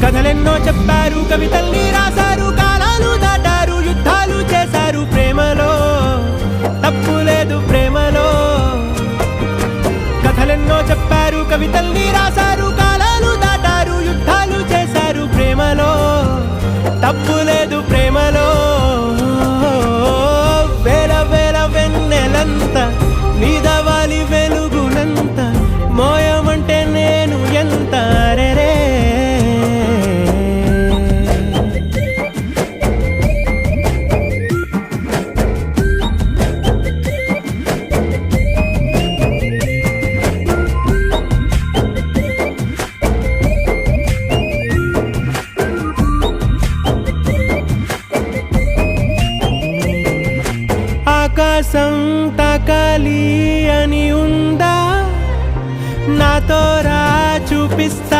కథలెన్నో చెప్పారు, కవితల్ని రాశారు, కాలాలు దాటారు, యుద్ధాలు చేశారు. ప్రేమలో తప్పు లేదు, ప్రేమలో. కథలెన్నో చెప్పారు, కవితల్ని రాశారు, కాలాలు దాటారు, యుద్ధాలు చేశారు. ప్రేమలో తప్పు లేదు, ప్రేమలో. వేల వేల వెన్నెలంత నీదవాలి వెలుగునంత, మోయమంటే నేను ఎంత రే. ఆకాశం తాకాలి అని ఉందా, నాతో రా చూపిస్తా.